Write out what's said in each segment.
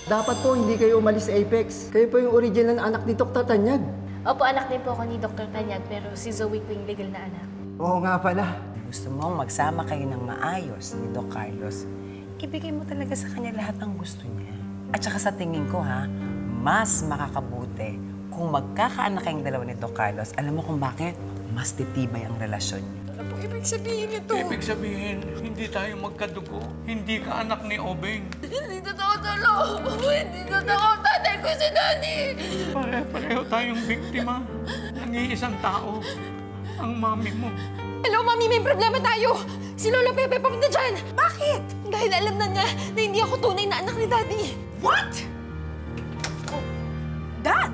Dapat po hindi kayo umalis sa Apex. Kayo po yung original na anak ni Dr. Tanyag. Opo, anak din po ako ni Dr. Tanyag, pero si Zoe po yung legal na anak. Oo nga pala. Gusto mong magsama kayo ng maayos ni Doc Carlos, ibigay mo talaga sa kanya lahat ng gusto niya. At saka sa tingin ko ha, mas makakabuti kung magkakaanak kayong dalawa ni Doc Carlos. Alam mo kung bakit? Mas titibay ang relasyon niyo. Ano po ibig sabihin nito? Ibig sabihin, hindi tayo magkadugo. Hindi ka anak ni Obeng. Hindi totoo, Tolo! Hindi totoo! Tatay ko si Daddy! Pare-pareho tayong biktima ng iisang tao. Ang mami mo. Hello, Mami! May problema tayo! Si Lola Pepe papunta dyan! Bakit? Dahil alam na niya na hindi ako tunay na anak ni Daddy. What? Oh, Dad!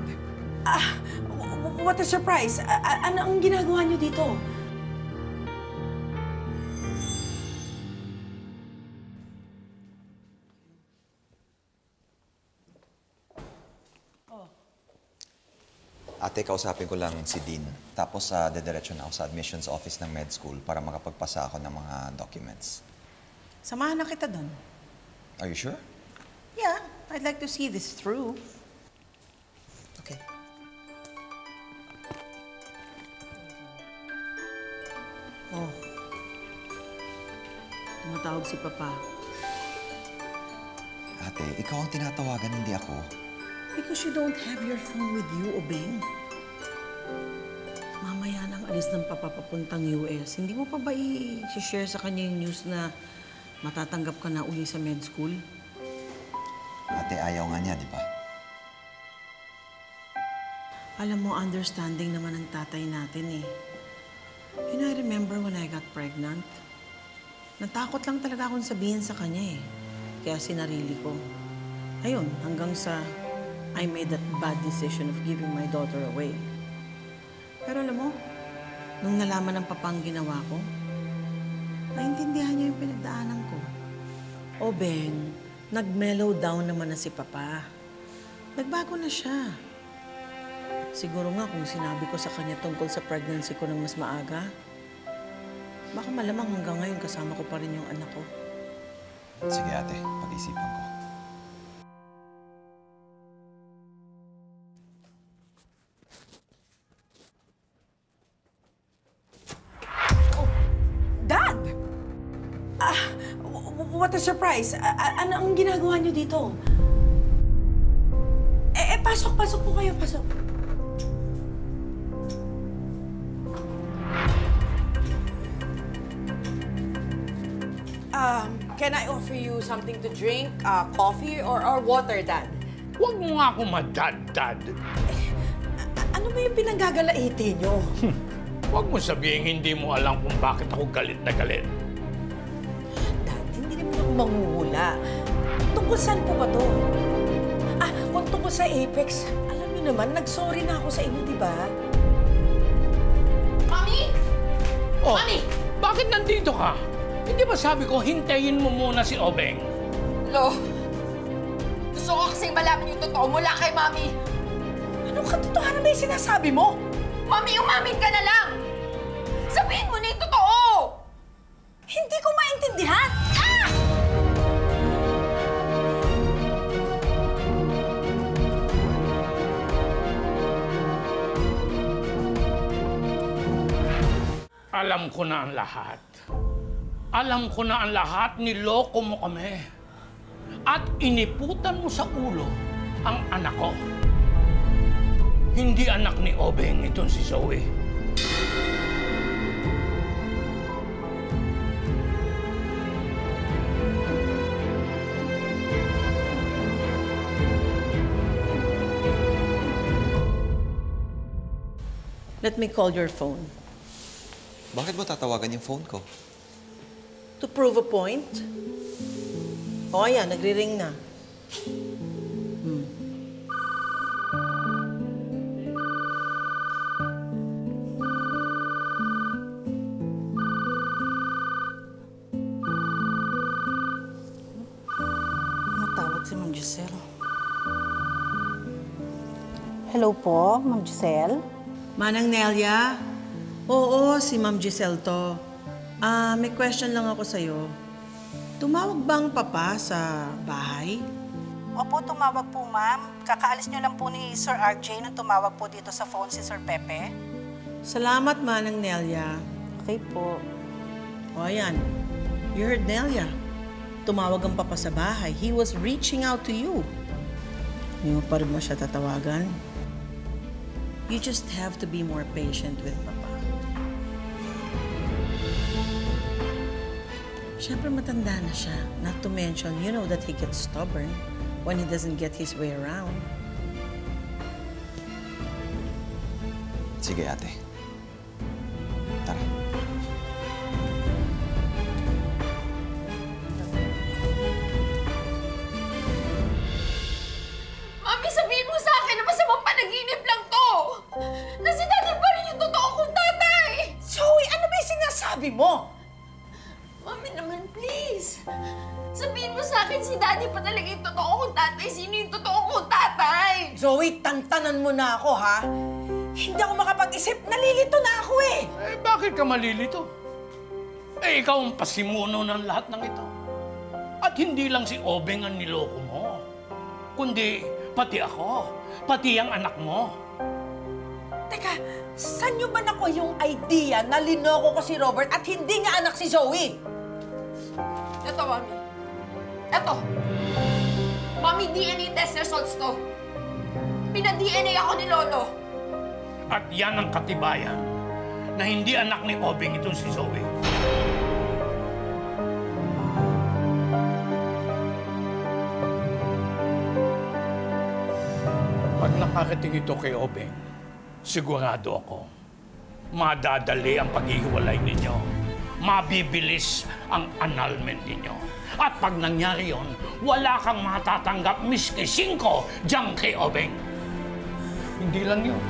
What a surprise! Ano ang ginagawa niyo dito? Ate, kausapin ko lang si Dean. Tapos dediretso na ako sa admissions office ng med school para makapagpasa ako ng mga documents. Samahan na kita doon. Are you sure? Yeah, I'd like to see this through. Okay. Oh. Tumatawag si Papa. Ate, ikaw ang tinatawagan, hindi ako. Because you don't have your phone with you, Obeng. Mamaya nang alis ng Papa papuntang US, hindi mo pa ba i-share sa kanya yung news na matatanggap ka na uli sa med school? Ate, ayaw nga niya, di ba? Alam mo, understanding naman ang tatay natin eh. You know, I remember when I got pregnant. Natakot lang talaga akong sabihin sa kanya eh. Kaya sinarili ko. Ayun, hanggang sa I made that bad decision of giving my daughter away. Pero alam mo, nung nalaman ng papang ginawa ko, naintindihan niya yung pinagdaanan ko. O Ben, nag-mellow down naman na si Papa. Nagbago na siya. Siguro nga kung sinabi ko sa kanya tungkol sa pregnancy ko ng mas maaga, baka malamang hanggang ngayon kasama ko pa rin yung anak ko. Sige ate, pag-isipan ko. Dad! What a surprise! Ano ang ginagawa niyo dito? Pasok po kayo, pasok. Can I offer you something to drink? Coffee or water, Dad? Huwag mo nga ako madad-dad. Ano ba yung pinanggagalaiti niyo? Huwag mo sabihin hindi mo alam kung bakit ako galit na galit. Dad, hindi naman ako manghuhula. Tungkol saan po ba to? Kung tungkol sa Apex, alam niyo naman, nag-sorry na ako sa inyo, di ba? Mami! Oh, Mami! bakit nandito ka? Hindi ba sabi ko hintayin mo muna si Obeng? Lo, gusto ko kasing malaman yung totoo mula kay Mami. Anong katotohanan ba yung sinasabi mo? Mami, umamin ka na lang! Sabihin mo na yung totoo! Hindi ko maintindihan! Alam ko na ang lahat. Alam ko na ang lahat, niloko mo kami. At iniputan mo sa ulo ang anak ko. Hindi anak ni Obeng itong si Zoe. Let me call your phone. Bakit mo tatawagan yung phone ko? To prove a point? O ayan, nagri-ring na. Matawag si Ma'am Giselle. Hello po, Ma'am Giselle. Manang Nelia? Oo, si Ma'am Giselle to. May question lang ako sa'yo. Tumawag ba ang papa sa bahay? Opo, tumawag po, ma'am. Kakaalis niyo lang po ni Sir RJ nung tumawag po dito sa phone si Sir Pepe. Salamat, Manang Nelia. Okay po. O, ayan. You heard Nelia. Tumawag ang papa sa bahay. He was reaching out to you. Hindi mo pa rin mo siya tatawagan. You just have to be more patient with papa. Siyempre matanda na siya. Not to mention, you know that he gets stubborn when he doesn't get his way around. Sige, ate. Tara. Mami, sabihin mo sa akin na masamang panaginip lang to! Na si Daddy pa rin yung totoo kong tatay! Zoe, ano ba yung sinasabi mo? Mami naman, please! Sabihin mo sa akin si Daddy pa talaga yung totoo kong tatay. Sino yung totoo kong tatay? Zoe, tantanan mo na ako, ha? Hindi ako makapag-isip. Nalilito na ako, eh! Eh, bakit ka malilito? Eh, ikaw ang pasimuno ng lahat ng ito. At hindi lang si Obeng ang niloko mo, kundi pati ako, pati ang anak mo. Teka, saan nyo ba nakuha yung idea na linoko ko si Robert at hindi nga anak si Zoe? Ito, Mami. Ito. Mami, DNA test results to. Pina-DNA ako ni Lolo. At yan ang katibayan na hindi anak ni Obeng itong si Zoe. Pag nakarating ito kay Obeng, sigurado ako, madadali ang paghihiwalay ninyo. Mabibilis ang annulment ninyo. At pag nangyari yon, wala kang matatanggap miski 5 dyan kay Obeng. Hindi lang yun.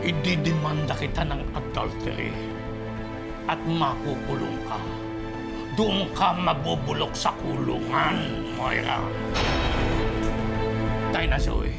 Ididimanda kita ng adultery at makukulong ka. Doon ka mabubulok sa kulungan, Moira. Tayo na, Zoe.